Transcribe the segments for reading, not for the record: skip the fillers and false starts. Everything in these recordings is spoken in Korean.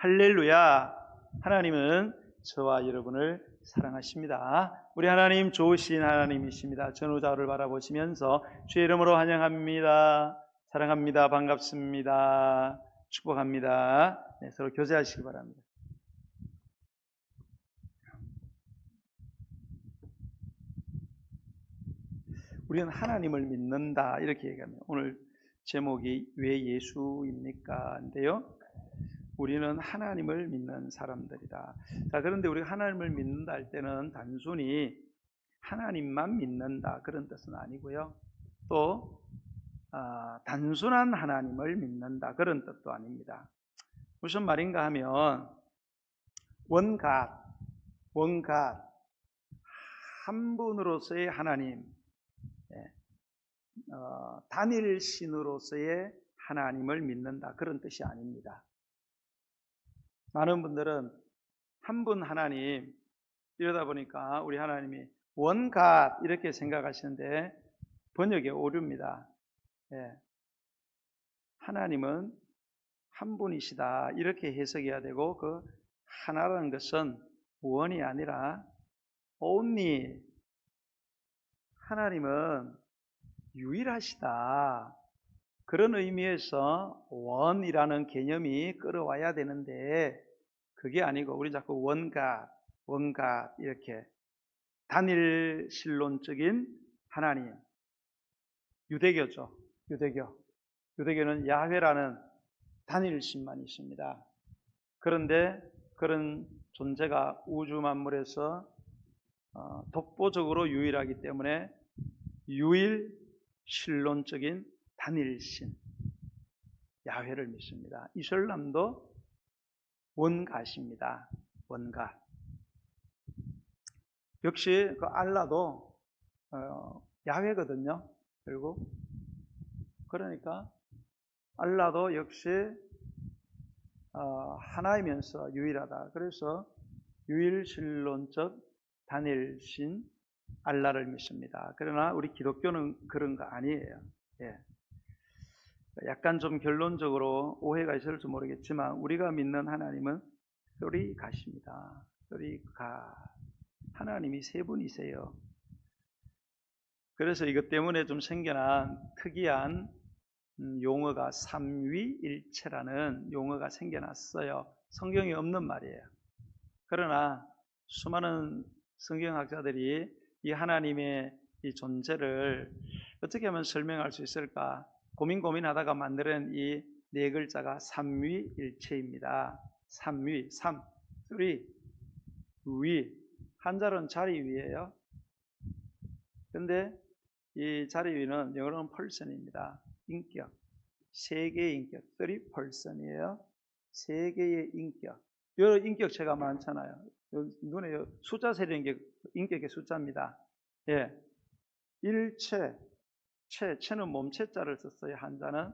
할렐루야. 하나님은 저와 여러분을 사랑하십니다. 우리 하나님 좋으신 하나님이십니다. 전우자를 바라보시면서 주의 이름으로 환영합니다. 사랑합니다. 반갑습니다. 축복합니다. 네, 서로 교제하시기 바랍니다. 우리는 하나님을 믿는다 이렇게 얘기합니다. 오늘 제목이 왜 예수입니까? 인데요. 우리는 하나님을 믿는 사람들이다. 자, 그런데 우리가 하나님을 믿는다 할 때는 단순히 하나님만 믿는다 그런 뜻은 아니고요. 또 단순한 하나님을 믿는다 그런 뜻도 아닙니다. 무슨 말인가 하면 원갓 한 분으로서의 하나님, 단일신으로서의 하나님을 믿는다 그런 뜻이 아닙니다. 많은 분들은 한 분 하나님 이러다 보니까 우리 하나님이 원갓 이렇게 생각하시는데 번역에 오류입니다. 하나님은 한 분이시다 이렇게 해석해야 되고 그 하나라는 것은 원이 아니라 only 하나님은 유일하시다 그런 의미에서 원이라는 개념이 끌어와야 되는데 그게 아니고 우리 자꾸 원갓 이렇게 단일 신론적인 하나님, 유대교죠. 유대교는 야훼라는 단일신만 있습니다. 그런데 그런 존재가 우주 만물에서 독보적으로 유일하기 때문에 유일 신론적인 단일신 야훼를 믿습니다. 이슬람도 원갓입니다. 원갓. 역시 그 알라도 야훼거든요. 결국 그러니까 알라도 역시 하나이면서 유일하다. 그래서 유일신론적 단일신 알라를 믿습니다. 그러나 우리 기독교는 그런 거 아니에요. 약간 좀 결론적으로 오해가 있을지 모르겠지만 우리가 믿는 하나님은 쓰리갓입니다. 쓰리갓. 하나님이 세 분이세요. 그래서 이것 때문에 좀 생겨난 특이한 용어가 삼위일체라는 용어가 생겨났어요. 성경에 없는 말이에요. 그러나 수많은 성경학자들이 이 하나님의 이 존재를 어떻게 하면 설명할 수 있을까 고민하다가 만드는 이 네 글자가 삼위일체입니다. 삼위, 쓰리, 위. 한자로는 자리 위예요. 근데 이 자리 위는 영어로는 person입니다. 인격. 세 개의 인격. 3person이에요. 세 개의 인격. 여러 인격체가 많잖아요. 눈에 숫자 세리는 게 인격의 숫자입니다. 일체. 체는 몸체자를 썼어요. 한자는.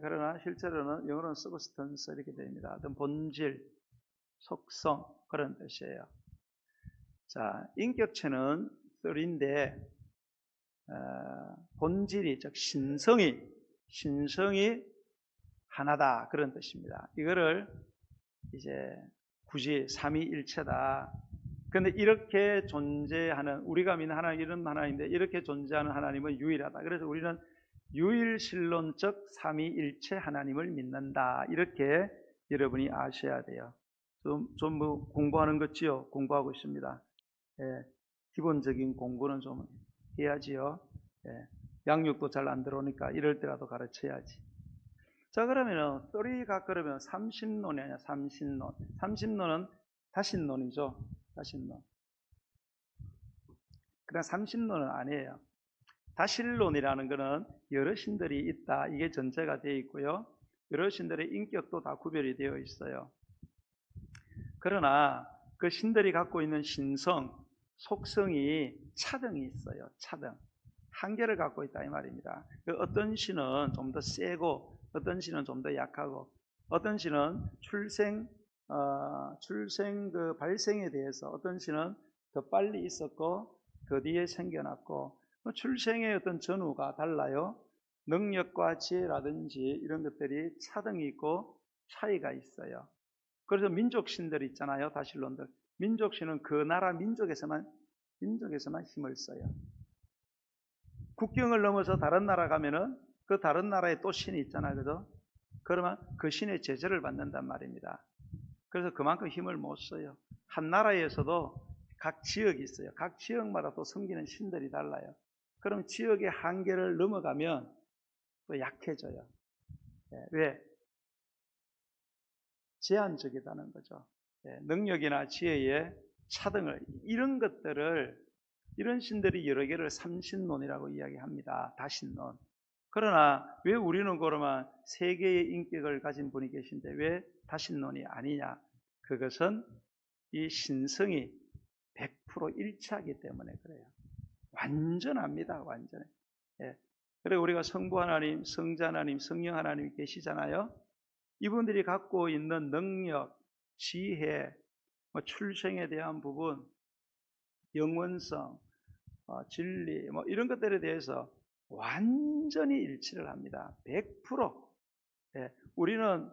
그러나 실제로는 영어로는 substance 이렇게 됩니다. 어떤 본질, 속성 그런 뜻이에요. 자, 인격체는 3인데 본질이 즉 신성이 하나다 그런 뜻입니다. 이거를 이제 굳이 삼위일체다. 그런데 이렇게 존재하는 우리가 믿는 하나님 이런 하나님인데 이렇게 존재하는 하나님은 유일하다. 그래서 우리는 유일신론적 삼위일체 하나님을 믿는다. 이렇게 여러분이 아셔야 돼요. 좀 뭐 공부하는 것지요. 공부하고 있습니다. 기본적인 공부는 좀 해야지요. 양육도 잘 안 들어오니까 이럴 때라도 가르쳐야지. 자, 그러면은 쓰리가 그러면 삼신론이 아니야. 삼신론은 다신론이죠. 다신론. 그러나 삼신론은 아니에요. 다신론이라는 것은 여러 신들이 있다. 이게 전제가 되어 있고요. 여러 신들의 인격도 다 구별이 되어 있어요. 그러나 그 신들이 갖고 있는 신성, 속성이 차등이 있어요. 차등. 한계를 갖고 있다 이 말입니다. 어떤 신은 좀 더 세고 어떤 신은 좀 더 약하고 어떤 신은 출생 그 발생에 대해서 어떤 신은 더 빨리 있었고 그 뒤에 생겨났고 출생의 어떤 전후가 달라요. 능력과 지혜라든지 이런 것들이 차등이 있고 차이가 있어요. 그래서 민족 신들이 있잖아요. 다실론들. 민족 신은 그 나라 민족에서만 힘을 써요. 국경을 넘어서 다른 나라 가면은 그 다른 나라에 또 신이 있잖아요. 그죠? 그러면 그 신의 제재를 받는단 말입니다. 그래서 그만큼 힘을 못 써요. 한 나라에서도 각 지역이 있어요. 각 지역마다 또 섬기는 신들이 달라요. 그럼 지역의 한계를 넘어가면 또 약해져요. 왜? 제한적이다는 거죠. 능력이나 지혜의 차등을, 이런 것들을, 이런 신들이 여러 개를 삼신론이라고 이야기합니다. 다신론. 그러나 왜 우리는 그러면 세 개의 인격을 가진 분이 계신데 왜 다신론이 아니냐? 그것은 이 신성이 100% 일치하기 때문에 그래요. 완전합니다. 완전해. 그리고 우리가 성부 하나님, 성자 하나님, 성령 하나님이 계시잖아요. 이분들이 갖고 있는 능력, 지혜, 출생에 대한 부분, 영원성, 진리, 이런 것들에 대해서 완전히 일치를 합니다. 100%. 우리는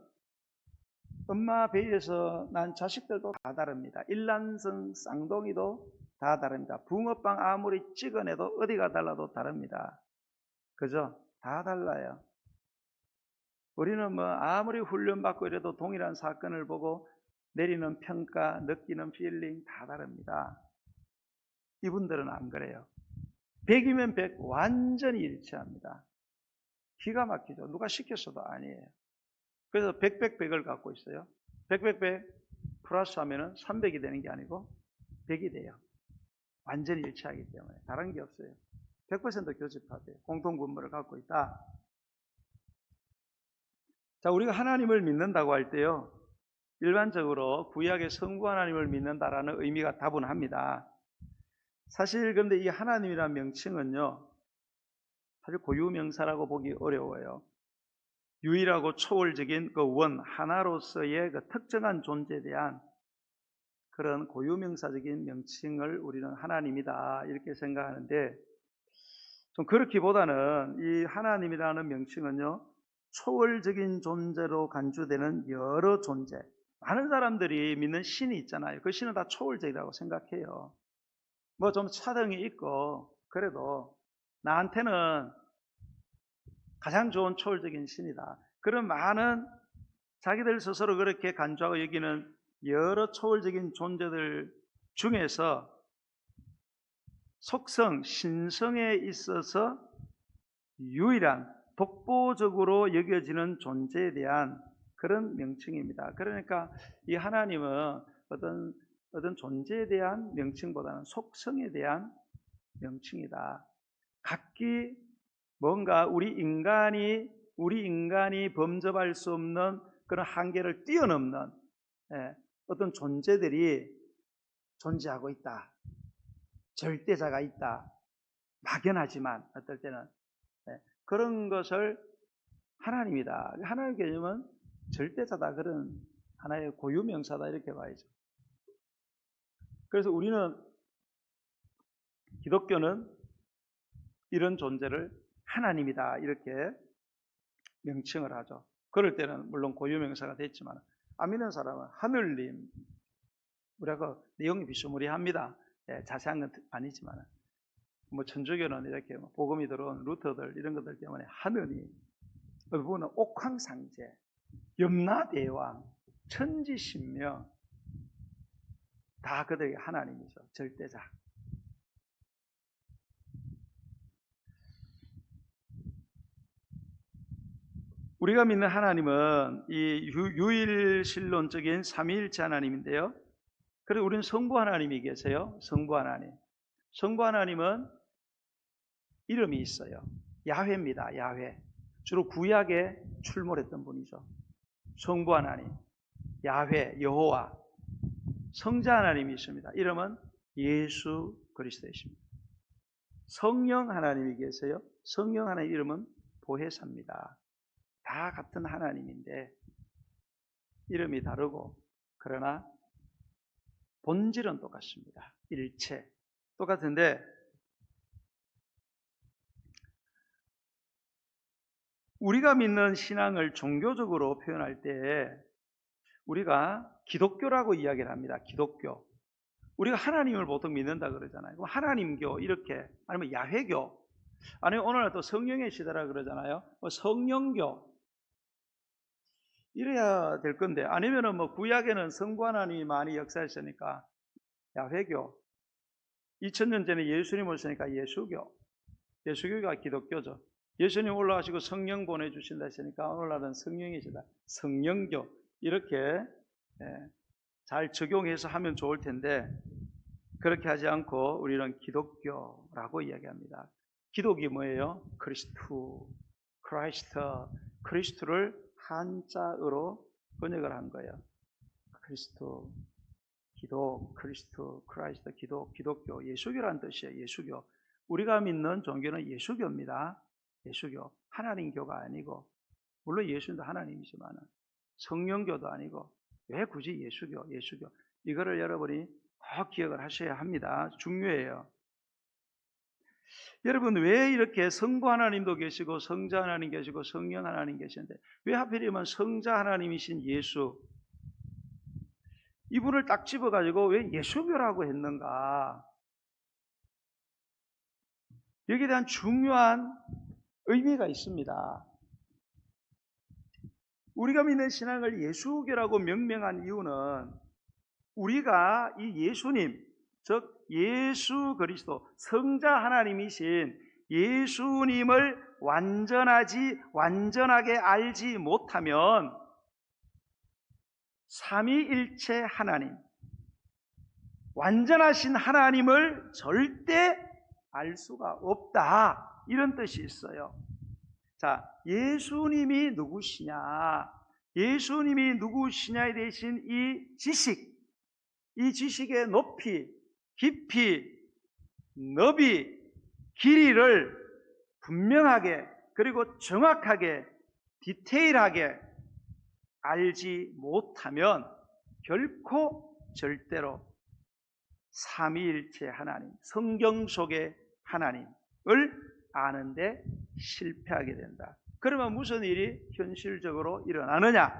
엄마 배에서 난 자식들도 다 다릅니다. 일란성 쌍둥이도 다 다릅니다. 붕어빵 아무리 찍어내도 어디가 달라도 다릅니다. 그죠? 다 달라요. 우리는 아무리 훈련받고 이래도 동일한 사건을 보고 내리는 평가, 느끼는 필링 다 다릅니다. 이분들은 안 그래요. 100이면 100 완전히 일치합니다. 기가 막히죠. 누가 시켰어도 아니에요. 그래서 100, 100을 갖고 있어요. 100, 100, 100 플러스 하면은 300이 되는 게 아니고 100이 돼요. 완전히 일치하기 때문에 다른 게 없어요. 100% 교집합이에요. 공통분모를 갖고 있다. 자, 우리가 하나님을 믿는다고 할 때요, 일반적으로 구약의 성부 하나님을 믿는다라는 의미가 다분합니다. 사실 그런데 이 하나님이라는 명칭은요, 사실 고유명사라고 보기 어려워요. 유일하고 초월적인 그 원, 하나로서의 그 특정한 존재에 대한 그런 고유명사적인 명칭을 우리는 하나님이다 이렇게 생각하는데, 좀 그렇기보다는 이 하나님이라는 명칭은요, 초월적인 존재로 간주되는 여러 존재, 많은 사람들이 믿는 신이 있잖아요. 그 신은 다 초월적이라고 생각해요. 좀 차등이 있고 그래도 나한테는 가장 좋은 초월적인 신이다. 그런 많은 자기들 스스로 그렇게 간주하고 여기는 여러 초월적인 존재들 중에서 속성, 신성에 있어서 유일한 독보적으로 여겨지는 존재에 대한 그런 명칭입니다. 그러니까 이 하나님은 어떤 존재에 대한 명칭보다는 속성에 대한 명칭이다. 각기 뭔가 우리 인간이 범접할 수 없는 그런 한계를 뛰어넘는 어떤 존재들이 존재하고 있다. 절대자가 있다. 막연하지만 어떨 때는 그런 것을 하나님이다. 하나님 개념은 절대자다. 그런 하나의 고유명사다. 이렇게 봐야죠. 그래서 우리는 기독교는 이런 존재를 하나님이다. 이렇게 명칭을 하죠. 그럴 때는 물론 고유명사가 됐지만 안 믿는 사람은 하늘님. 우리가 내용이 비스무리합니다. 자세한 건 아니지만 천주교는 이렇게 복음이 들어온 루터들 이런 것들 때문에 하느님, 그분은 옥황상제, 염라대왕, 천지신명 다 그들의 하나님이죠. 절대자. 우리가 믿는 하나님은 이 유일신론적인 삼위일체 하나님인데요. 그리고 우리는 성부 하나님이 계세요. 성부 하나님. 성부 하나님은 이름이 있어요. 야훼입니다. 야훼. 주로 구약에 출몰했던 분이죠. 성부 하나님, 야훼, 여호와. 성자 하나님이 있습니다. 이름은 예수 그리스도이십니다. 성령 하나님이 계세요. 성령 하나님 이름은 보혜사입니다. 다 같은 하나님인데 이름이 다르고 그러나 본질은 똑같습니다. 일체 똑같은데 우리가 믿는 신앙을 종교적으로 표현할 때 우리가 기독교라고 이야기를 합니다. 기독교. 우리가 하나님을 보통 믿는다 그러잖아요. 그럼 하나님교 이렇게, 아니면 야훼교, 아니면 오늘은 또 성령의 시대라 그러잖아요. 뭐 성령교 이래야 될 건데, 아니면은 뭐 구약에는 성부 하나님이 많이 역사했으니까 야훼교, 2000년 전에 예수님 오셨으니까 예수교, 예수교가 기독교죠. 예수님 올라가시고 성령 보내주신다 했으니까 오늘날은 성령이시다, 성령교, 이렇게 잘 적용해서 하면 좋을 텐데, 그렇게 하지 않고 우리는 기독교라고 이야기합니다. 기독이 뭐예요? 크리스투, 크라이스트, 크리스투를 한자어로 번역을 한 거예요. 크리스투, 기독, 크리스투, 크라이스트, 기독, 기독교, 예수교라는 뜻이에요. 예수교. 우리가 믿는 종교는 예수교입니다. 예수교. 하나님교가 아니고, 물론 예수님도 하나님이지만 성령교도 아니고, 왜 굳이 예수교, 예수교. 이거를 여러분이 꼭 기억을 하셔야 합니다. 중요해요. 여러분, 왜 이렇게 성부 하나님도 계시고 성자 하나님 계시고 성령 하나님 계시는데 왜 하필이면 성자 하나님이신 예수, 이분을 딱 집어가지고 왜 예수교라고 했는가? 여기에 대한 중요한 의미가 있습니다. 우리가 믿는 신앙을 예수교라고 명명한 이유는 우리가 이 예수님, 즉 예수 그리스도, 성자 하나님이신 예수님을 완전하게 알지 못하면 삼위일체 하나님, 완전하신 하나님을 절대 알 수가 없다, 이런 뜻이 있어요. 자, 예수님이 누구시냐, 예수님이 누구시냐에 대신 이 지식의 높이, 깊이, 너비, 길이를 분명하게, 그리고 정확하게, 디테일하게 알지 못하면 결코 절대로 삼위일체 하나님, 성경 속의 하나님을 아는데 실패하게 된다. 그러면 무슨 일이 현실적으로 일어나느냐?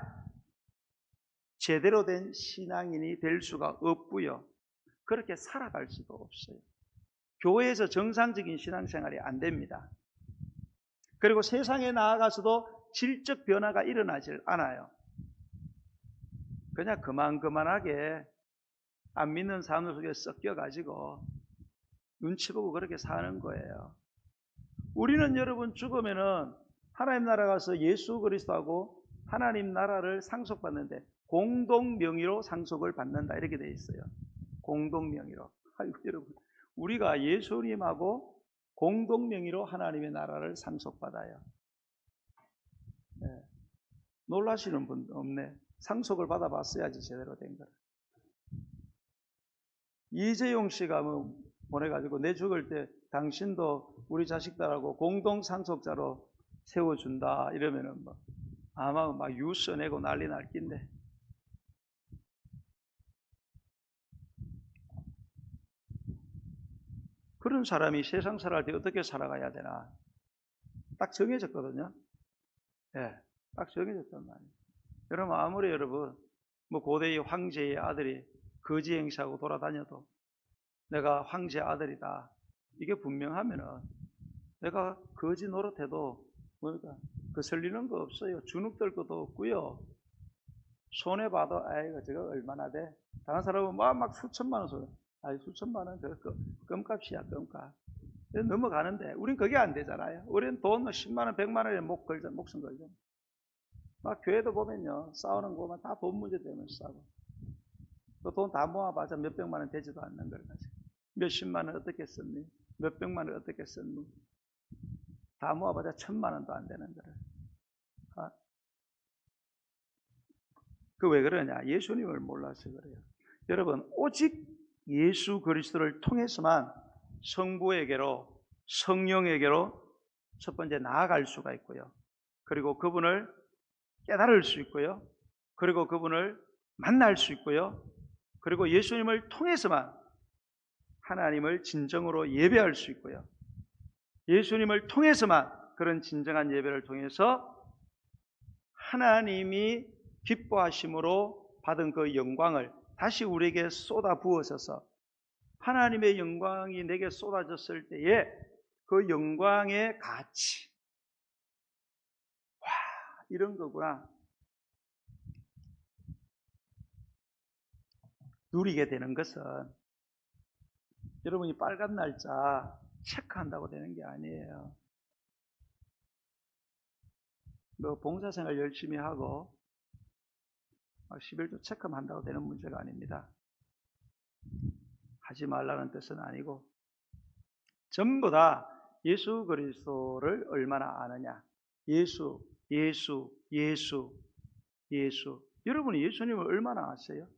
제대로 된 신앙인이 될 수가 없고요. 그렇게 살아갈 수도 없어요. 교회에서 정상적인 신앙생활이 안 됩니다. 그리고 세상에 나아가서도 질적 변화가 일어나질 않아요. 그냥 그만하게 안 믿는 사람들 속에 섞여가지고 눈치 보고 그렇게 사는 거예요. 우리는 여러분 죽으면은 하나님 나라 가서 예수 그리스도하고 하나님 나라를 상속받는데 공동명의로 상속을 받는다, 이렇게 돼 있어요. 공동명의로. 아이고, 여러분, 우리가 예수님하고 공동명의로 하나님의 나라를 상속받아요. 네. 놀라시는 분 없네. 상속을 받아봤어야지 제대로 된 거를. 이재용 씨가 뭐 보내가지고 내 죽을 때 당신도 우리 자식들하고 공동 상속자로 세워준다 이러면은 뭐 아마 막 유서 내고 난리 날 낀데. 그런 사람이 세상 살아갈 때 어떻게 살아가야 되나 딱 정해졌거든요. 예, 딱 정해졌단 말이에요. 여러분, 아무리 여러분 뭐 고대의 황제의 아들이 거지 행세하고 돌아다녀도 내가 황제 아들이다, 이게 분명하면은 내가 거지 노릇해도 뭐니까 거슬리는 거 없어요. 주눅들 것도 없고요. 손해 봐도 아이고 저거 얼마나 돼? 다른 사람은 막 수천만 원 써. 아이 수천만 원 그 껌값이야, 껌값. 넘어가는데 우린 그게 안 되잖아요. 우리는 돈 10만 원, 100만 원에 목숨 걸죠. 막 교회도 보면요, 싸우는 거 보면 다 돈 문제 때문에 싸우고, 또 돈 다 모아봐서 몇백만 원 되지도 않는 걸 가지고 몇십만 원 어떻게 썼니? 몇백만 원 어떻게 썼니? 다 모아봐서 1000만 원도 안 되는 거를. 그 왜 그러냐? 예수님을 몰라서 그래요. 여러분, 오직 예수 그리스도를 통해서만 성부에게로, 성령에게로 첫 번째 나아갈 수가 있고요. 그리고 그분을 깨달을 수 있고요. 그리고 그분을 만날 수 있고요. 그리고 예수님을 통해서만 하나님을 진정으로 예배할 수 있고요. 예수님을 통해서만 그런 진정한 예배를 통해서 하나님이 기뻐하심으로 받은 그 영광을 다시 우리에게 쏟아 부어져서 하나님의 영광이 내게 쏟아졌을 때에 그 영광의 가치, 와, 이런 거구나, 누리게 되는 것은 여러분이 빨간 날짜 체크한다고 되는 게 아니에요. 뭐 봉사생활 열심히 하고 11조 체크만 한다고 되는 문제가 아닙니다. 하지 말라는 뜻은 아니고 전부 다 예수 그리스도를 얼마나 아느냐. 예수. 여러분이 예수님을 얼마나 아세요?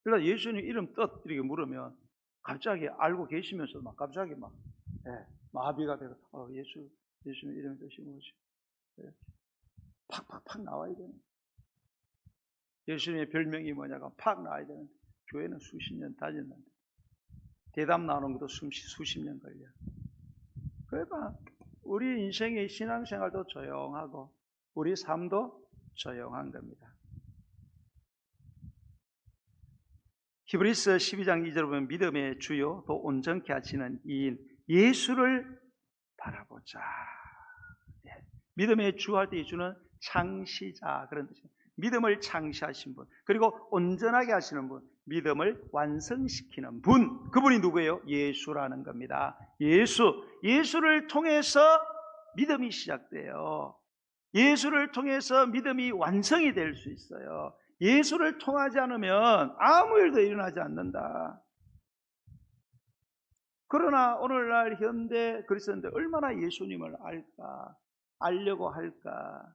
그러니까 예수님 이름 뜻 이렇게 물으면 갑자기 알고 계시면서 막 갑자기 막 마비가 되고 예수님 이름 뜻이 뭐지? 팍팍팍 나와야 되는. 예수님의 별명이 뭐냐가 팍 나와야 되는. 교회는 수십 년 다녔는데 대답 나오는 것도 수십 년 걸려. 그러니까 우리 인생의 신앙생활도 조용하고 우리 삶도 조용한 겁니다. 히브리서 12장 2절에 보면 믿음의 주요 또 온전케 하시는 이인 예수를 바라보자. 믿음의 주 할 때 이 주는 창시자 그런 뜻입니다. 믿음을 창시하신 분, 그리고 온전하게 하시는 분, 믿음을 완성시키는 분, 그분이 누구예요? 예수라는 겁니다. 예수를 통해서 믿음이 시작돼요. 예수를 통해서 믿음이 완성이 될 수 있어요. 예수를 통하지 않으면 아무 일도 일어나지 않는다. 그러나 오늘날 현대 그리스도인들 얼마나 예수님을 알까? 알려고 할까?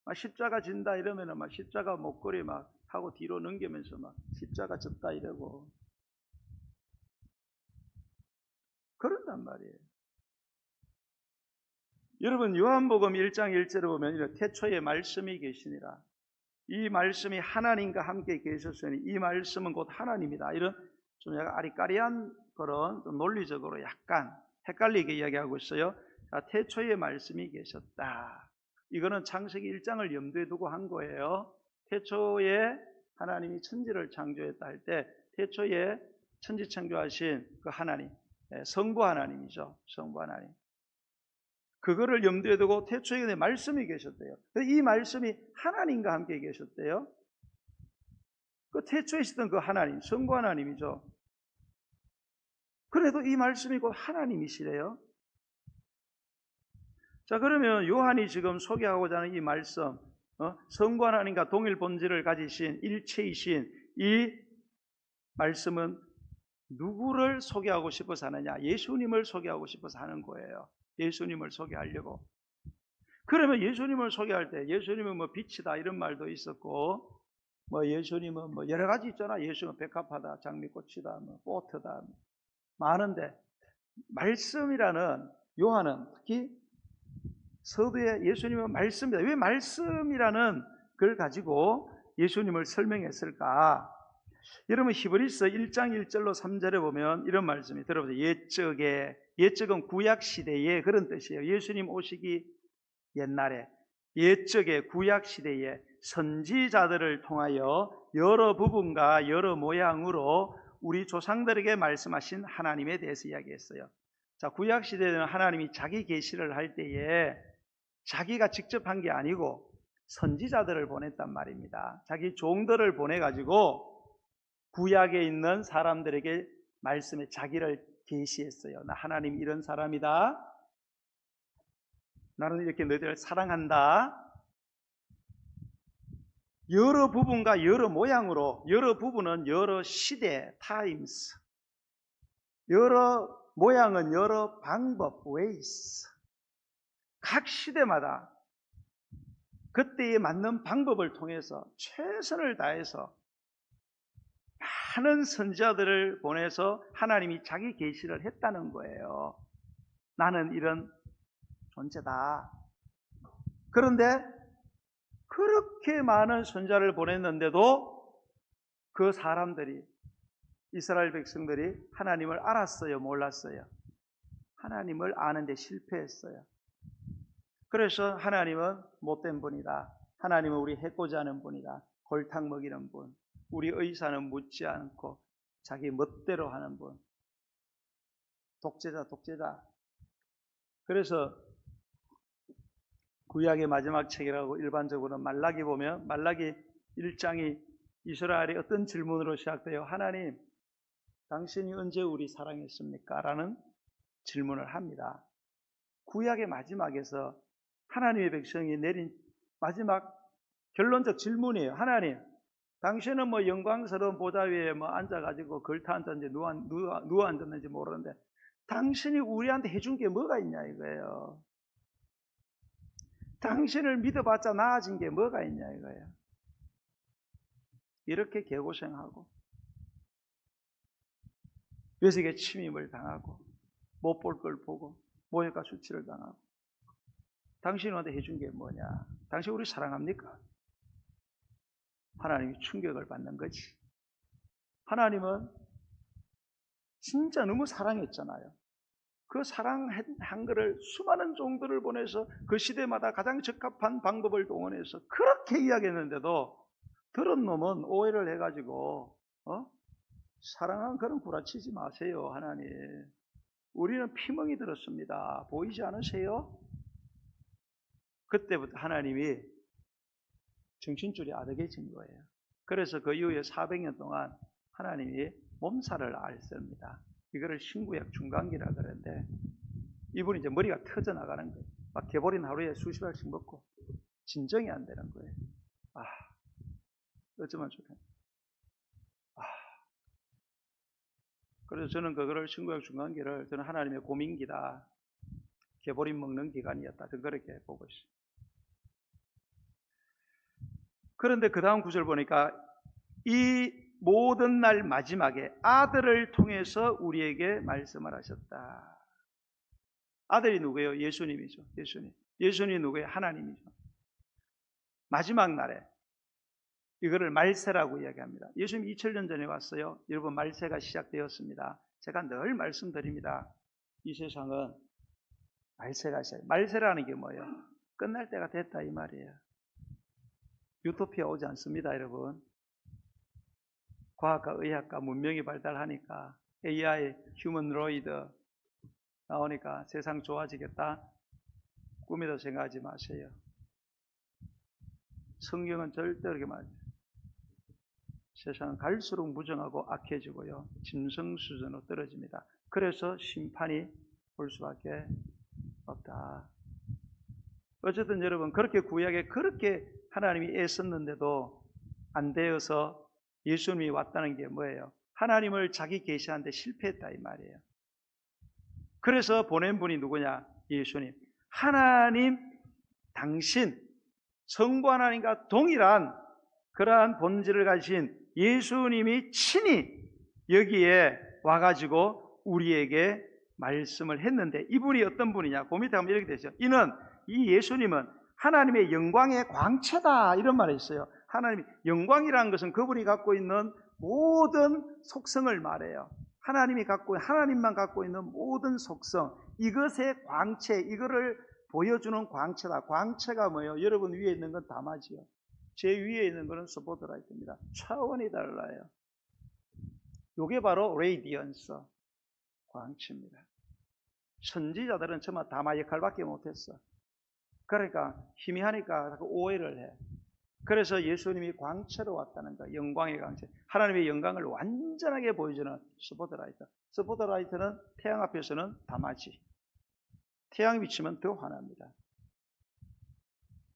막 십자가 진다 이러면은 막 십자가 목걸이 막 하고 뒤로 넘기면서 막 십자가 졌다 이러고 그런단 말이에요. 여러분 요한복음 1장 1절에 보면 이런 태초에 말씀이 계시니라. 이 말씀이 하나님과 함께 계셨으니 이 말씀은 곧 하나님이다. 이런 좀 약간 아리까리한 그런 좀 논리적으로 약간 헷갈리게 이야기하고 있어요. 자, 태초에 말씀이 계셨다. 이거는 창세기 1장을 염두에 두고 한 거예요. 태초에 하나님이 천지를 창조했다 할 때 태초에 천지 창조하신 그 하나님, 성부 하나님이죠. 성부 하나님. 그거를 염두에 두고 태초에 말씀이 계셨대요. 이 말씀이 하나님과 함께 계셨대요. 그 태초에 있었던 그 하나님, 성부 하나님이죠. 그래도 이 말씀이 곧 하나님이시래요. 자, 그러면 요한이 지금 소개하고자 하는 이 말씀, 성부 하나님과 동일 본질을 가지신 일체이신 이 말씀은 누구를 소개하고 싶어서 하느냐? 예수님을 소개하고 싶어서 하는 거예요. 예수님을 소개하려고. 그러면 예수님을 소개할 때 예수님은 뭐 빛이다 이런 말도 있었고, 뭐 예수님은 뭐 여러 가지 있잖아. 예수님은 백합화다, 장미꽃이다, 뭐 보트다, 많은데 말씀이라는 요한은 특히 서두에 예수님은 말씀이다. 왜 말씀이라는 걸 가지고 예수님을 설명했을까? 여러분 히브리서 1장 1절로 3절에 보면 이런 말씀이 들어보세요. 옛적은 구약시대에 그런 뜻이에요. 예수님 오시기 옛날에 옛적의 구약시대에 선지자들을 통하여 여러 부분과 여러 모양으로 우리 조상들에게 말씀하신 하나님에 대해서 이야기했어요. 자, 구약시대에는 하나님이 자기 계시를 할 때에 자기가 직접 한 게 아니고 선지자들을 보냈단 말입니다. 자기 종들을 보내가지고 구약에 있는 사람들에게 말씀에 자기를 계시했어요. 나 하나님 이런 사람이다. 나는 이렇게 너희들을 사랑한다. 여러 부분과 여러 모양으로, 여러 부분은 여러 시대, 타임스, 여러 모양은 여러 방법, ways. 각 시대마다 그때에 맞는 방법을 통해서 최선을 다해서 많은 선지자들을 보내서 하나님이 자기 계시를 했다는 거예요. 나는 이런 존재다. 그런데 그렇게 많은 선지자를 보냈는데도 그 사람들이, 이스라엘 백성들이 하나님을 알았어요? 몰랐어요? 하나님을 아는데 실패했어요. 그래서 하나님은 못된 분이다. 하나님은 우리 해코지 하는 분이다. 골탕 먹이는 분. 우리 의사는 묻지 않고 자기 멋대로 하는 분. 독재자. 그래서 구약의 마지막 책이라고 일반적으로 말라기 보면 말라기 1장이 이스라엘의 어떤 질문으로 시작돼요. 하나님, 당신이 언제 우리 사랑했습니까? 라는 질문을 합니다. 구약의 마지막에서 하나님의 백성이 내린 마지막 결론적 질문이에요. 하나님, 당신은 뭐 영광스러운 보좌 위에 뭐 앉아가지고 걸터 앉았는지 누워 앉았는지 모르는데 당신이 우리한테 해준 게 뭐가 있냐 이거예요. 당신을 믿어봤자 나아진 게 뭐가 있냐 이거예요. 이렇게 개고생하고 외색에 침입을 당하고 못 볼 걸 보고 모욕과 수치를 당하고 당신이 우리한테 해준 게 뭐냐? 당신 우리 사랑합니까? 하나님이 충격을 받는 거지. 하나님은 진짜 너무 사랑했잖아요. 그 사랑한 것을 수많은 종들을 보내서 그 시대마다 가장 적합한 방법을 동원해서 그렇게 이야기했는데도 들은 놈은 오해를 해가지고 사랑한 그런 구라치지 마세요. 하나님, 우리는 피멍이 들었습니다. 보이지 않으세요? 그때부터 하나님이 정신줄이 아득해진 거예요. 그래서 그 이후에 400년 동안 하나님이 몸살을 앓습니다. 이거를 신구약 중간기라 그러는데 이분이 이제 머리가 터져 나가는 거예요. 막 개보린 하루에 수십 알씩 먹고 진정이 안 되는 거예요. 어쩌면 좋겠네. 그래서 저는 그거를 신구약 중간기를 저는 하나님의 고민기다. 개보린 먹는 기간이었다. 저는 그렇게 보고 있습니다. 그런데 그 다음 구절 보니까 이 모든 날 마지막에 아들을 통해서 우리에게 말씀을 하셨다. 아들이 누구예요? 예수님이죠. 예수님이 누구예요? 하나님이죠. 마지막 날에 이거를 말세라고 이야기합니다. 예수님 2000년 전에 왔어요. 여러분, 말세가 시작되었습니다. 제가 늘 말씀드립니다. 이 세상은 말세가 시작. 말세라는 게 뭐예요? 끝날 때가 됐다 이 말이에요. 유토피아 오지 않습니다, 여러분. 과학과 의학과 문명이 발달하니까 AI, 휴머노이드 나오니까 세상 좋아지겠다. 꿈에도 생각하지 마세요. 성경은 절대 그렇게 말해요. 세상은 갈수록 무정하고 악해지고요. 짐승 수준으로 떨어집니다. 그래서 심판이 올 수밖에 없다. 어쨌든 여러분, 그렇게 구약에 그렇게 하나님이 애썼는데도 안 되어서 예수님이 왔다는 게 뭐예요? 하나님을 자기 계시하는데 실패했다 이 말이에요. 그래서 보낸 분이 누구냐? 예수님. 하나님, 당신, 성부 하나님과 동일한 그러한 본질을 가진 예수님이 친히 여기에 와가지고 우리에게 말씀을 했는데 이분이 어떤 분이냐? 그 밑에 하면 이렇게 되죠. 이 예수님은 하나님의 영광의 광채다 이런 말이 있어요. 하나님의 영광이라는 것은 그분이 갖고 있는 모든 속성을 말해요. 하나님만 갖고 있는 모든 속성, 이것의 광채, 이거를 보여주는 광채다. 광채가 뭐예요? 여러분 위에 있는 건 다마지요. 제 위에 있는 것은 스포트라이트입니다. 차원이 달라요. 이게 바로 레이디언스, 광채입니다. 선지자들은 정말 다마 역할밖에 못했어. 그러니까 희미하니까 자꾸 오해를 해. 그래서 예수님이 광채로 왔다는 거예요. 영광의 광채. 하나님의 영광을 완전하게 보여주는 스포트라이트. 스포트라이트는 태양 앞에서는 다마지. 태양이 비치면 더 환합니다.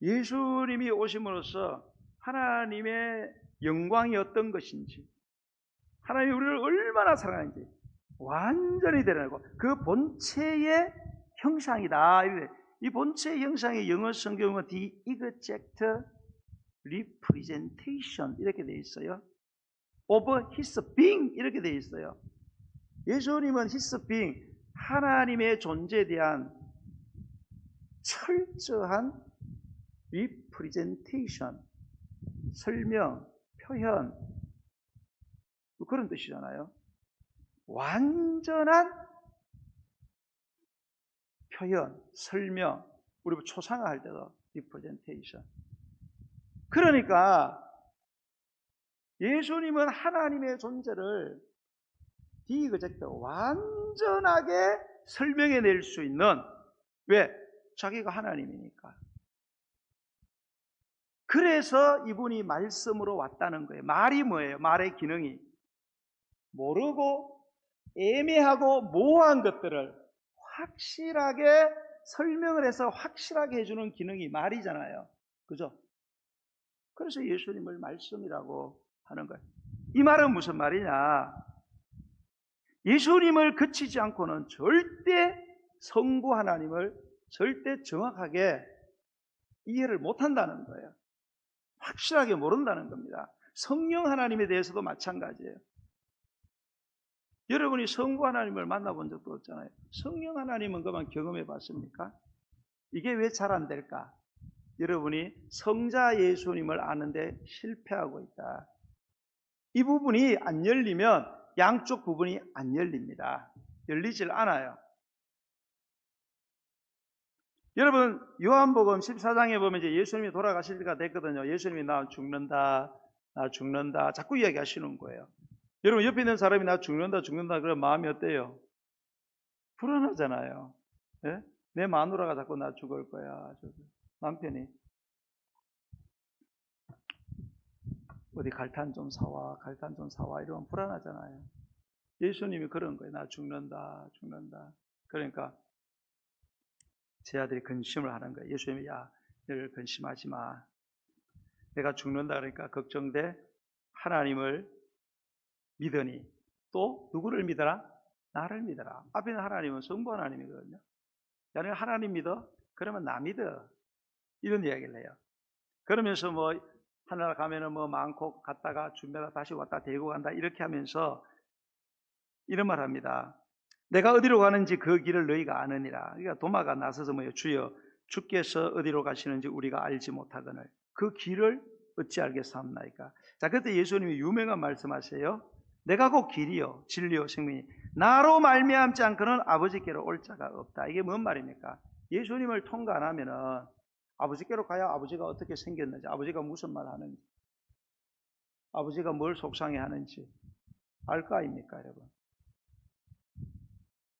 예수님이 오심으로써 하나님의 영광이 어떤 것인지, 하나님이 우리를 얼마나 사랑하는지 완전히 드러내고 그 본체의 형상이다. 이 본체의 형상의 영어 성경은 The Exact Representation 이렇게 되어 있어요. Of His Being 이렇게 되어 있어요. 예수님은 His Being, 하나님의 존재에 대한 철저한 Representation, 설명, 표현, 그런 뜻이잖아요. 완전한 표현, 설명, 우리 초상화할 때도 Representation. 그러니까 예수님은 하나님의 존재를 디그젝트 완전하게 설명해낼 수 있는, 왜? 자기가 하나님이니까. 그래서 이분이 말씀으로 왔다는 거예요. 말이 뭐예요? 말의 기능이 모르고 애매하고 모호한 것들을 확실하게 설명을 해서 확실하게 해주는 기능이 말이잖아요. 그죠? 그래서 예수님을 말씀이라고 하는 거예요. 이 말은 무슨 말이냐? 예수님을 그치지 않고는 절대 성부 하나님을 절대 정확하게 이해를 못한다는 거예요. 확실하게 모른다는 겁니다. 성령 하나님에 대해서도 마찬가지예요. 여러분이 성부 하나님을 만나본 적도 없잖아요. 성령 하나님은 그만 경험해 봤습니까? 이게 왜 잘 안 될까? 여러분이 성자 예수님을 아는데 실패하고 있다. 이 부분이 안 열리면 양쪽 부분이 안 열립니다. 열리질 않아요. 여러분, 요한복음 14장에 보면 이제 예수님이 돌아가실 때가 됐거든요. 예수님이 나 죽는다, 나 죽는다. 자꾸 이야기하시는 거예요. 여러분, 옆에 있는 사람이 나 죽는다, 죽는다. 그러면 마음이 어때요? 불안하잖아요. 예? 내 마누라가 자꾸 나 죽을 거야. 남편이 어디 갈탄 좀 사와, 갈탄 좀 사와. 이러면 불안하잖아요. 예수님이 그런 거예요. 나 죽는다, 죽는다. 그러니까 제 아들이 근심을 하는 거예요. 예수님이 야, 너를 근심하지 마. 내가 죽는다 그러니까 걱정돼. 하나님을 믿으니 또 누구를 믿어라? 나를 믿어라. 앞에 있는 하나님은 성부 하나님이거든요. 야, 내가 하나님 믿어? 그러면 나 믿어. 이런 이야기를 해요. 그러면서 뭐 하나님 가면은 뭐 많고 갔다가 준비하다 다시 왔다 데리고 간다 이렇게 하면서 이런 말 합니다. 내가 어디로 가는지 그 길을 너희가 아느니라. 그러니까 도마가 나서서 뭐예요? 주여, 주께서 어디로 가시는지 우리가 알지 못하거늘 그 길을 어찌 알겠사옵나이까. 자, 그때 예수님이 유명한 말씀하세요. 내가 곧 길이요 진리요 생명이 나로 말미암지 않고는 아버지께로 올 자가 없다. 이게 뭔 말입니까? 예수님을 통과 안 하면은 아버지께로 가야 아버지가 어떻게 생겼는지, 아버지가 무슨 말 하는지, 아버지가 뭘 속상해 하는지 알 거 아닙니까, 여러분?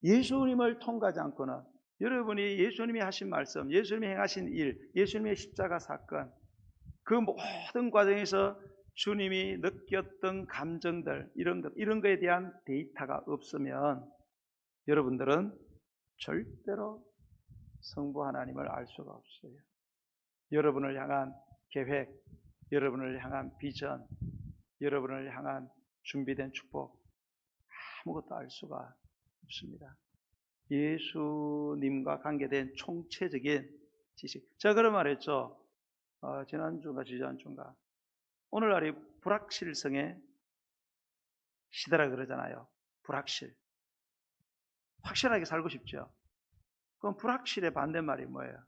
예수님을 통과하지 않고는 여러분이 예수님이 하신 말씀, 예수님이 행하신 일, 예수님의 십자가 사건, 그 모든 과정에서 주님이 느꼈던 감정들, 이런 거에 대한 데이터가 없으면 여러분들은 절대로 성부 하나님을 알 수가 없어요. 여러분을 향한 계획, 여러분을 향한 비전, 여러분을 향한 준비된 축복 아무것도 알 수가 없습니다. 예수님과 관계된 총체적인 지식. 제가 그런 말 했죠. 지난주인가 지난주인가. 오늘날이 불확실성의 시대라 그러잖아요. 불확실. 확실하게 살고 싶죠. 그럼 불확실의 반대말이 뭐예요?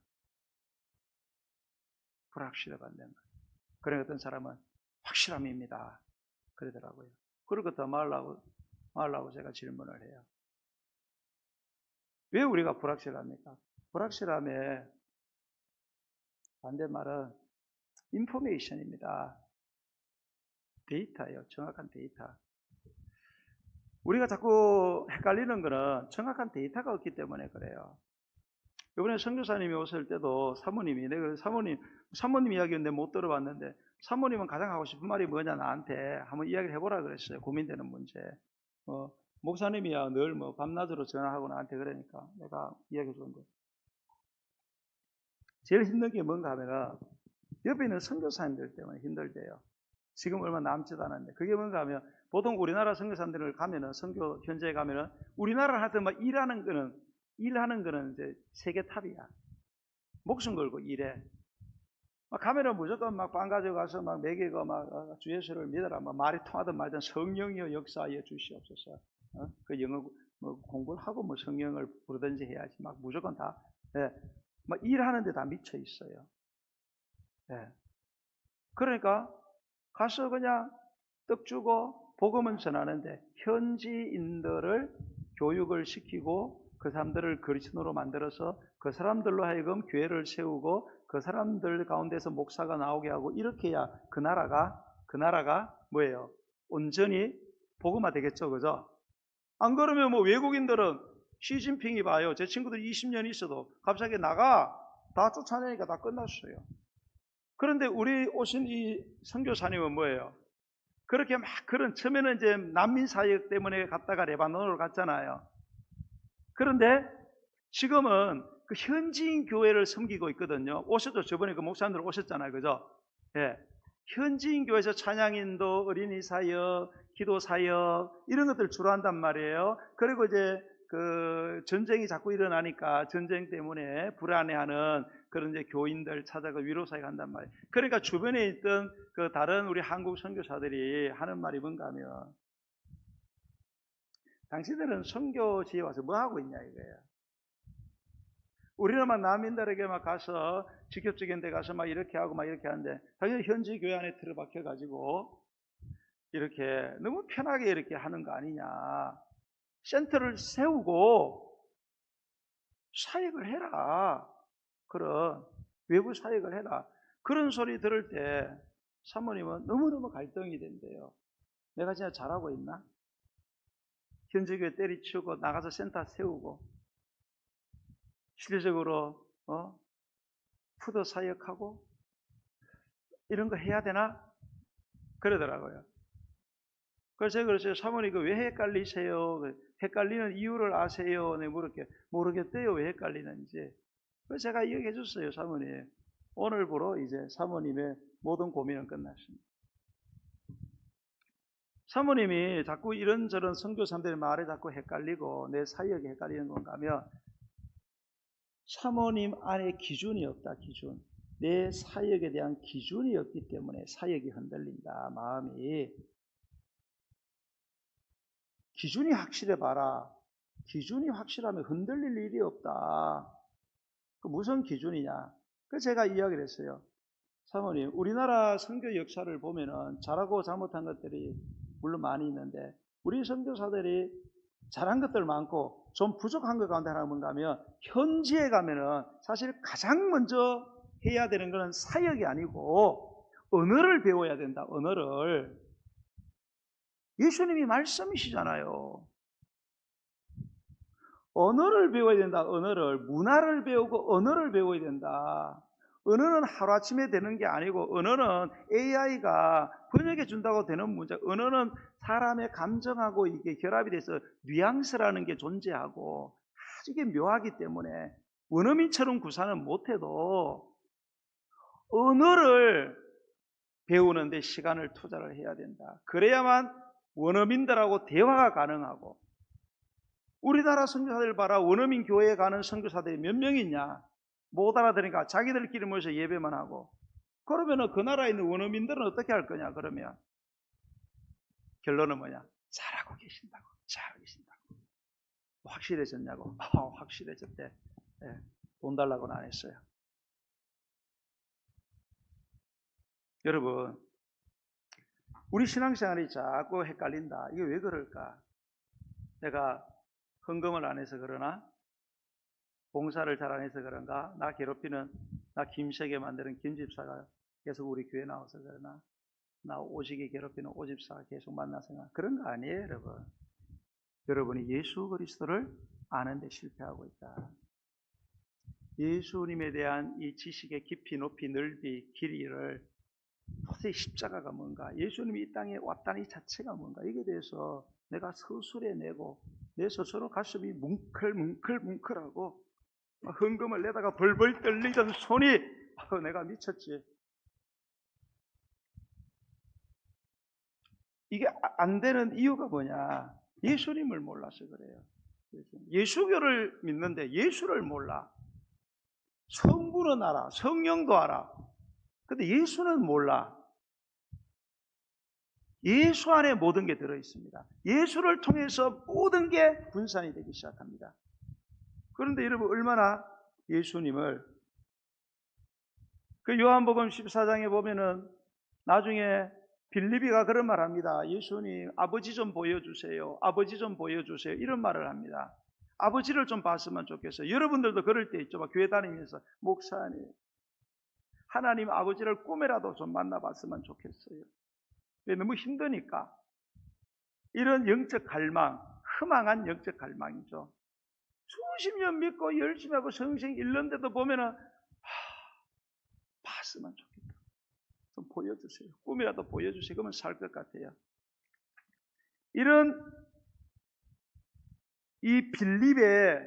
불확실의 반대말. 그런 어떤 사람은 확실함입니다. 그러더라고요. 그걸 더 말라고 제가 질문을 해요. 왜 우리가 불확실합니까? 불확실함의 반대말은 인포메이션입니다. 데이터예요. 정확한 데이터. 우리가 자꾸 헷갈리는 거는 정확한 데이터가 없기 때문에 그래요. 이번에 선교사님이 오실 때도 사모님이, 내가 사모님 이야기는 내가 못 들어봤는데, 사모님은 가장 하고 싶은 말이 뭐냐, 나한테 한번 이야기를 해보라 그랬어요. 고민되는 문제. 목사님이야 늘 뭐 밤낮으로 전화하고 나한테 그러니까 내가 이야기해 주는데, 제일 힘든 게 뭔가 하면은 옆에 있는 선교사님들 때문에 힘들대요. 지금 얼마 남지도 않았는데, 그게 뭔가 하면 보통 우리나라 선교사님들 가면은, 선교 현장에 가면은 우리나라 하여튼 막 일하는 거는 이제 세계 탑이야. 목숨 걸고 일해. 막 가면은 무조건 막 빵 가져가서 막 먹이고 막 주 예수를 믿어라. 막 말이 통하든 말든 성령이여 역사하여 주시옵소서. 그 영어 뭐 공부를 하고 뭐 성령을 부르든지 해야지. 막 무조건 다, 예. 막 일하는데 다 미쳐 있어요. 예. 그러니까 가서 그냥 떡 주고 복음은 전하는데 현지인들을 교육을 시키고 그 사람들을 그리스도로 만들어서 그 사람들로 하여금 교회를 세우고 그 사람들 가운데서 목사가 나오게 하고 이렇게 해야 그 나라가 뭐예요? 온전히 복음화 되겠죠, 그죠? 안 그러면 뭐 외국인들은 시진핑이 봐요. 제 친구들 20년 있어도 갑자기 나가 다 쫓아내니까 다 끝났어요. 그런데 우리 오신 이 선교사님은 뭐예요? 그렇게 막 그런 처음에는 이제 난민 사역 때문에 갔다가 레바논으로 갔잖아요. 그런데 지금은 그 현지인 교회를 섬기고 있거든요. 오셨죠? 저번에 그 목사님들 오셨잖아요. 그죠? 예. 현지인 교회에서 찬양인도, 어린이 사역, 기도 사역 이런 것들 주로 한단 말이에요. 그리고 이제 그 전쟁이 자꾸 일어나니까 전쟁 때문에 불안해하는 그런 이제 교인들 찾아가 위로 사역 한단 말이에요. 그러니까 주변에 있던 그 다른 우리 한국 선교사들이 하는 말이 뭔가 하면 당신들은 선교지에 와서 뭐 하고 있냐 이거예요. 우리는 막 난민들에게 막 가서 직접적인 데 가서 막 이렇게 하고 막 이렇게 하는데 당연히 현지 교회 안에 틀어박혀 가지고 이렇게 너무 편하게 이렇게 하는 거 아니냐. 센터를 세우고 사역을 해라. 그런 외부 사역을 해라. 그런 소리 들을 때 사모님은 너무너무 갈등이 된대요. 내가 진짜 잘하고 있나? 현지 교회 때리치우고 나가서 센터 세우고 실질적으로 푸드 사역하고 이런 거 해야 되나? 그러더라고요. 그래서 제가 그랬어요. 사모님 그 왜 헷갈리세요? 헷갈리는 이유를 아세요? 네, 모르겠대요. 왜 헷갈리는지. 그래서 제가 이야기해 줬어요. 사모님. 오늘부로 이제 사모님의 모든 고민은 끝났습니다. 사모님이 자꾸 이런저런 선교사람들의 말에 자꾸 헷갈리고 내 사역이 헷갈리는 건가 하면 사모님 안에 기준이 없다. 기준. 내 사역에 대한 기준이 없기 때문에 사역이 흔들린다. 마음이. 기준이 확실해 봐라. 기준이 확실하면 흔들릴 일이 없다. 그 무슨 기준이냐? 그래서 제가 이야기를 했어요. 사모님, 우리나라 선교 역사를 보면은 잘하고 잘못한 것들이 물론 많이 있는데 우리 선교사들이 잘한 것들 많고 좀 부족한 것 가운데 하나가 뭔가 하면 현지에 가면은 사실 가장 먼저 해야 되는 것은 사역이 아니고 언어를 배워야 된다. 언어를. 예수님이 말씀이시잖아요. 언어를 배워야 된다. 언어를. 문화를 배우고 언어를 배워야 된다. 언어는 하루아침에 되는 게 아니고 언어는 AI가 번역해 준다고 되는 문제. 언어는 사람의 감정하고 이게 결합이 돼서 뉘앙스라는 게 존재하고 아주 이게 묘하기 때문에 원어민처럼 구사는 못해도 언어를 배우는데 시간을 투자를 해야 된다. 그래야만 원어민들하고 대화가 가능하고 우리나라 선교사들 봐라. 원어민 교회에 가는 선교사들이 몇 명 있냐? 못 알아들으니까 자기들끼리 모여서 예배만 하고 그러면은 그 나라에 있는 원어민들은 어떻게 할 거냐? 그러면 결론은 뭐냐? 잘하고 계신다고. 잘하고 계신다고. 확실해졌냐고? 확실해졌대. 예, 돈 달라고는 안 했어요. 여러분, 우리 신앙생활이 자꾸 헷갈린다. 이게 왜 그럴까? 내가 헌금을 안 해서 그러나? 봉사를 잘 안 해서 그런가? 나 괴롭히는, 나 김세게 만드는 김집사가 계속 우리 교회 나와서 그러나? 나 오지게 괴롭히는 오집사가 계속 만나서 그런 거 아니에요, 여러분. 여러분이 예수 그리스도를 아는데 실패하고 있다. 예수님에 대한 이 지식의 깊이, 높이, 넓이, 길이를 도대체 십자가가 뭔가, 예수님이 이 땅에 왔다는 이 자체가 뭔가, 이게 대해서 내가 서술해내고 내 스스로 가슴이 뭉클뭉클하고 헌금을 내다가 벌벌 떨리던 손이 내가 미쳤지. 이게 안 되는 이유가 뭐냐? 예수님을 몰라서 그래요. 예수교를 믿는데 예수를 몰라. 성부는 알아. 성령도 알아. 근데 예수는 몰라. 예수 안에 모든 게 들어있습니다. 예수를 통해서 모든 게 분산이 되기 시작합니다. 그런데 여러분 얼마나 예수님을 그 요한복음 14장에 보면은 나중에 빌립이가 그런 말 합니다. 예수님 아버지 좀 보여주세요. 아버지 좀 보여주세요. 이런 말을 합니다. 아버지를 좀 봤으면 좋겠어요. 여러분들도 그럴 때 있죠. 막 교회 다니면서 목사님 하나님 아버지를 꿈에라도 좀 만나봤으면 좋겠어요. 너무 힘드니까. 이런 영적 갈망, 허망한 영적 갈망이죠. 수십 년 믿고 열심히 하고 성생 잃는데도 보면은 봤으면 좋겠다. 좀 보여주세요. 꿈이라도 보여주세요. 그러면 살 것 같아요. 이런 이 빌립의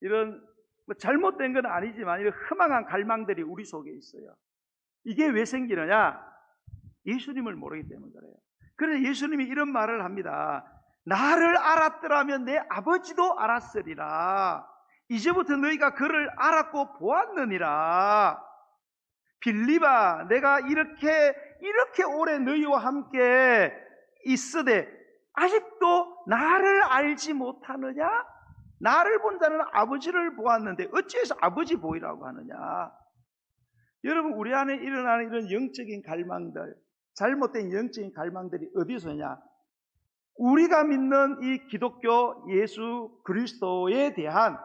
이런 뭐 잘못된 건 아니지만 이런 허망한 갈망들이 우리 속에 있어요. 이게 왜 생기느냐? 예수님을 모르기 때문에 그래요. 그래서 예수님이 이런 말을 합니다. 나를 알았더라면 내 아버지도 알았으리라. 이제부터 너희가 그를 알았고 보았느니라. 빌립아, 내가 이렇게 오래 너희와 함께 있으되 아직도 나를 알지 못하느냐? 나를 본 자는 아버지를 보았는데 어찌해서 아버지 보이라고 하느냐? 여러분, 우리 안에 일어나는 이런 영적인 갈망들, 잘못된 영적인 갈망들이 어디서냐? 우리가 믿는 이 기독교 예수 그리스도에 대한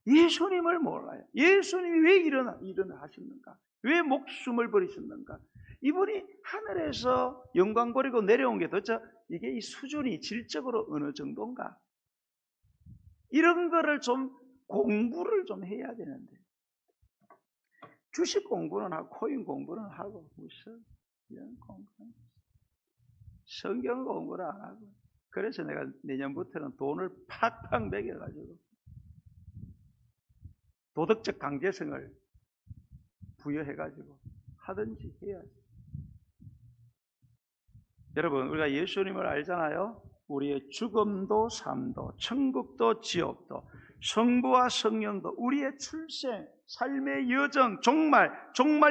예수님을 몰라요. 예수님이 왜 일어나셨는가? 왜 목숨을 버리셨는가? 이분이 하늘에서 영광 버리고 내려온 게 도대체 이게 이 수준이 질적으로 어느 정도인가? 이런 거를 좀 공부를 좀 해야 되는데, 주식 공부는 하고 코인 공부는 하고 무슨 이런 공부는, 성경 공부를 안 하고. 그래서 내가 내년부터는 돈을 팍팍 먹여가지고 도덕적 강제성을 부여해가지고 하든지 해야지. 여러분, 우리가 예수님을 알잖아요. 우리의 죽음도 삶도 천국도 지옥도 성부와 성령도 우리의 출생, 삶의 여정, 종말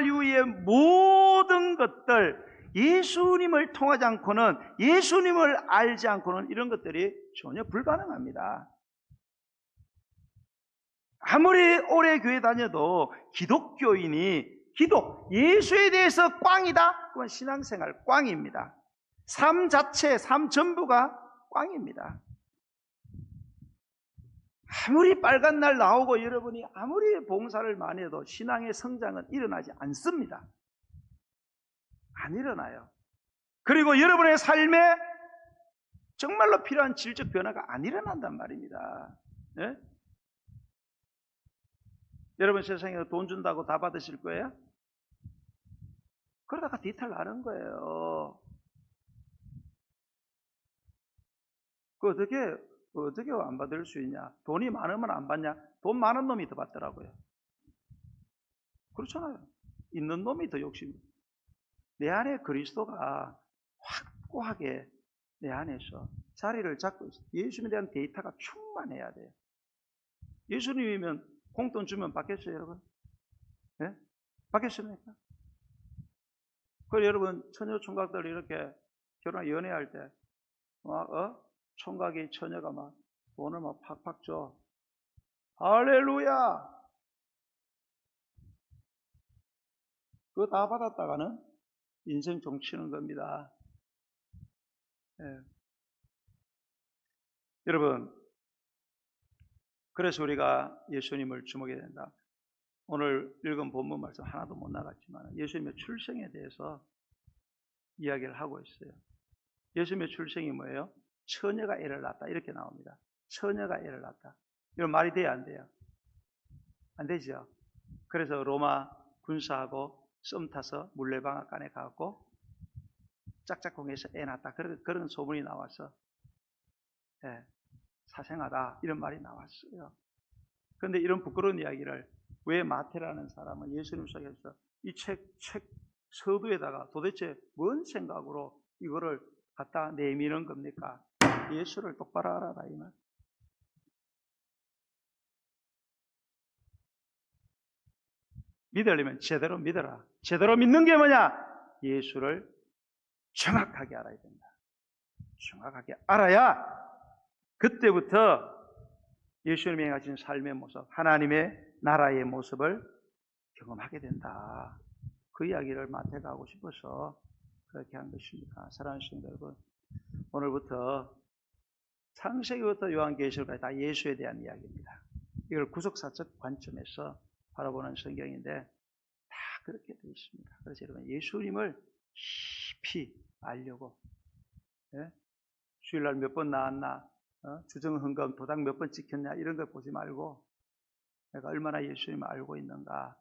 이후의 모든 것들, 예수님을 통하지 않고는, 예수님을 알지 않고는 이런 것들이 전혀 불가능합니다. 아무리 오래 교회 다녀도 기독교인이 예수에 대해서 꽝이다? 그건 신앙생활 꽝입니다. 삶 자체, 삶 전부가 꽝입니다. 아무리 빨간 날 나오고 여러분이 아무리 봉사를 많이 해도 신앙의 성장은 일어나지 않습니다. 안 일어나요. 그리고 여러분의 삶에 정말로 필요한 질적 변화가 안 일어난단 말입니다. 네? 여러분, 세상에 돈 준다고 다 받으실 거예요? 그러다가 뒤탈 나는 거예요. 어떻게 안 받을 수 있냐? 돈이 많으면 안 받냐? 돈 많은 놈이 더 받더라고요. 그렇잖아요. 있는 놈이 더 욕심. 내 안에 그리스도가 확고하게 내 안에서 자리를 잡고 있어요. 예수님에 대한 데이터가 충만해야 돼요. 예수님이면 공돈 주면 받겠어요, 여러분? 네? 받겠습니까? 그리고 여러분, 처녀 총각들 이렇게 연애할 때, 총각이 처녀가 막 돈을 막 팍팍 줘. 할렐루야! 그거 다 받았다가는 인생 종치는 겁니다. 네. 여러분, 그래서 우리가 예수님을 주목해야 된다. 오늘 읽은 본문 말씀 하나도 못 나갔지만 예수님의 출생에 대해서 이야기를 하고 있어요. 예수님의 출생이 뭐예요? 처녀가 애를 낳았다, 이렇게 나옵니다. 처녀가 애를 낳았다. 이런 말이 돼야 안 돼요? 안 되죠. 그래서 로마 군사하고 썸 타서 물레방앗간에 가고 짝짝꿍해서 애 낳았다, 그런 소문이 나와서 사생하다, 이런 말이 나왔어요. 그런데 이런 부끄러운 이야기를 왜 마태라는 사람은 예수님 속에서 이 책 서두에다가 도대체 뭔 생각으로 이거를 갖다 내미는 겁니까? 예수를 똑바로 알아라, 이 말. 믿으려면 제대로 믿어라. 제대로 믿는 게 뭐냐? 예수를 정확하게 알아야 된다. 정확하게 알아야 그때부터 예수님이 행하신 삶의 모습, 하나님의 나라의 모습을 경험하게 된다. 그 이야기를 마태가 하고 싶어서 그렇게 한 것입니다. 사랑하는 성도 여러분, 오늘부터 창세기부터 요한계시록까지 다 예수에 대한 이야기입니다. 이걸 구속사적 관점에서 바라보는 성경인데 다 그렇게 되어 있습니다. 그래서 여러분 예수님을 깊이 알려고, 예? 주일날 몇 번 나왔나, 주정헌금 도장 몇 번 찍혔냐 이런 걸 보지 말고 내가 얼마나 예수님을 알고 있는가.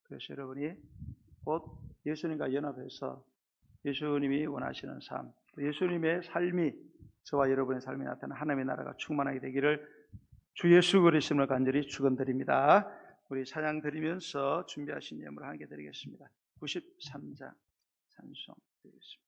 그래서 여러분이 곧 예수님과 연합해서 예수님이 원하시는 삶, 예수님의 삶이 저와 여러분의 삶에 나타나는 하나님의 나라가 충만하게 되기를 주 예수 그리스도를 간절히 축원드립니다. 우리 찬양 드리면서 준비하신 예물을 함께 드리겠습니다. 93장 찬송 드리겠습니다.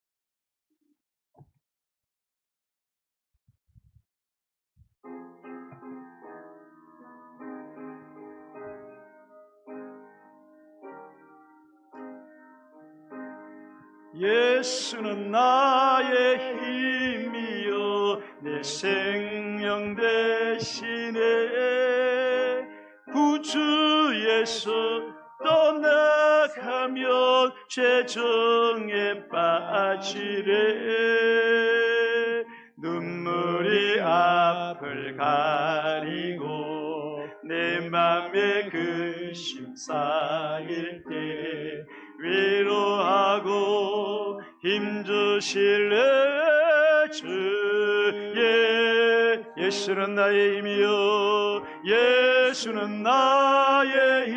예수는 나의 힘이요 내 생명 대신에 구주 예수 떠나가면 죄정에 빠지래. 눈물이 앞을 가리고 내 맘에 근심 쌓일 때 위로하고 힘주실래 주의. 예수는 나의 힘이요 예수는 나의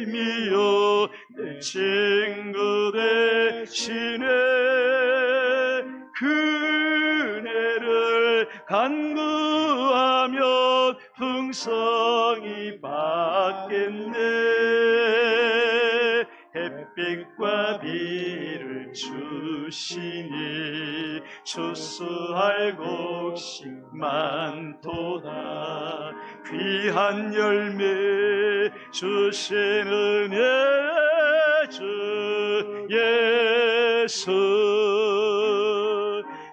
힘이요 내 친구 대신에 그네를 간구하면 풍성히 받겠네. 햇빛과 비를 주시니 추수할 곡식 많도다. 귀한 열매 주시는 주 예수.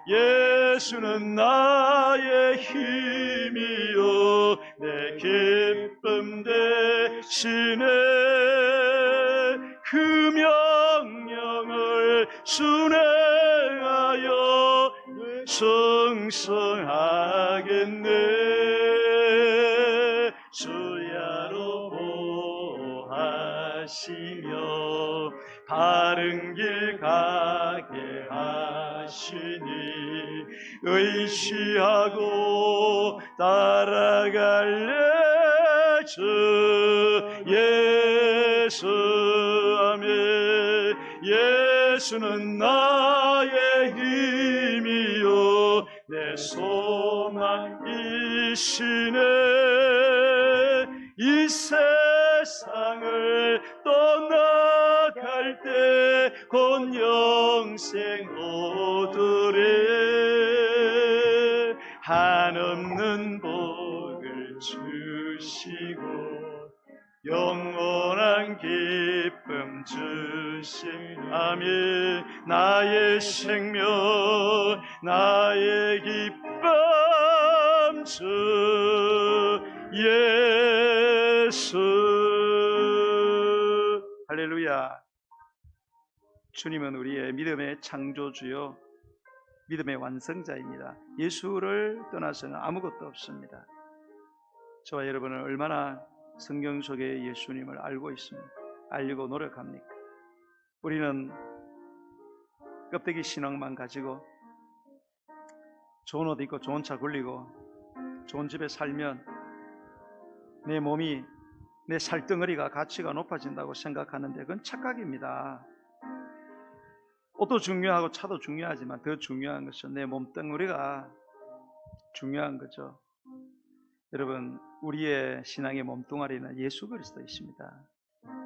예수는 나의 힘이요 내 기쁨 대신에 그 명령을 순행하여 성성하겠네. 주야로 보하시며 바른 길 가게 하시니 의지하고 따라갈래 주 예수. 아멘. 예수는 나의 힘이요 내 소망이시네. 이 세상을 떠나갈 때 곧 영생 얻으래. 한없는 복을 주시고 영원한 기쁨 주시니 아멘. 나의 생명 나의 기쁨 주 예수. 할렐루야. 주님은 우리의 믿음의 창조주요 믿음의 완성자입니다. 예수를 떠나서는 아무것도 없습니다. 저와 여러분은 얼마나 성경 속의 예수님을 알고 있습니까? 알려고 노력합니까? 우리는 껍데기 신앙만 가지고 좋은 옷 입고 좋은 차 굴리고 좋은 집에 살면 내 몸이 내 살덩어리가 가치가 높아진다고 생각하는데 그건 착각입니다. 옷도 중요하고 차도 중요하지만 더 중요한 것은 내 몸덩어리가 중요한 거죠. 여러분, 우리의 신앙의 몸뚱아리는 예수 그리스도이십니다.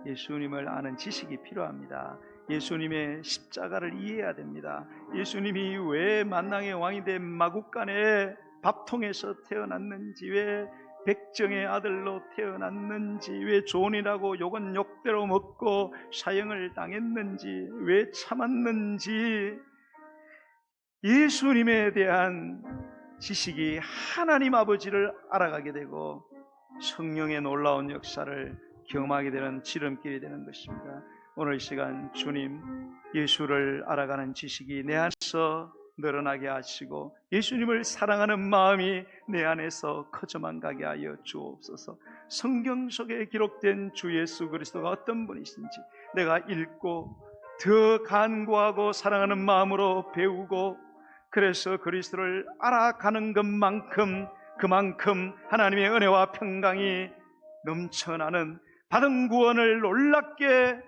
예수님을 아는 지식이 필요합니다. 예수님의 십자가를 이해해야 됩니다. 예수님이 왜 만왕의 왕이 된 마국간에 밥통에서 태어났는지, 왜 백정의 아들로 태어났는지, 왜 존이라고 욕은 욕대로 먹고 사형을 당했는지, 왜 참았는지, 예수님에 대한 지식이 하나님 아버지를 알아가게 되고 성령의 놀라운 역사를 경험하게 되는 지름길이 되는 것입니다. 오늘 이 시간 주님 예수를 알아가는 지식이 내 안에서 늘어나게 하시고 예수님을 사랑하는 마음이 내 안에서 커져만 가게 하여 주옵소서. 성경 속에 기록된 주 예수 그리스도가 어떤 분이신지 내가 읽고 더 간구하고 사랑하는 마음으로 배우고, 그래서 그리스도를 알아가는 것만큼 그만큼 하나님의 은혜와 평강이 넘쳐나는, 받은 구원을 놀랍게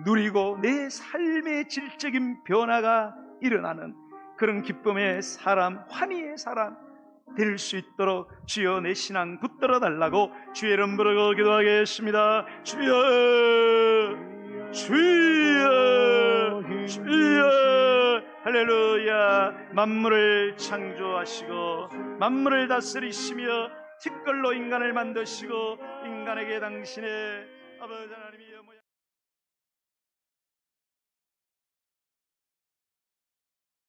누리고 내 삶의 질적인 변화가 일어나는 그런 기쁨의 사람, 환희의 사람 될 수 있도록 주여 내 신앙 붙들어 달라고 주의 이름으로 기도하겠습니다. 주여, 주여, 주여. 할렐루야. 만물을 창조하시고 만물을 다스리시며 특별로 인간을 만드시고 인간에게 당신의 아버지 하나님이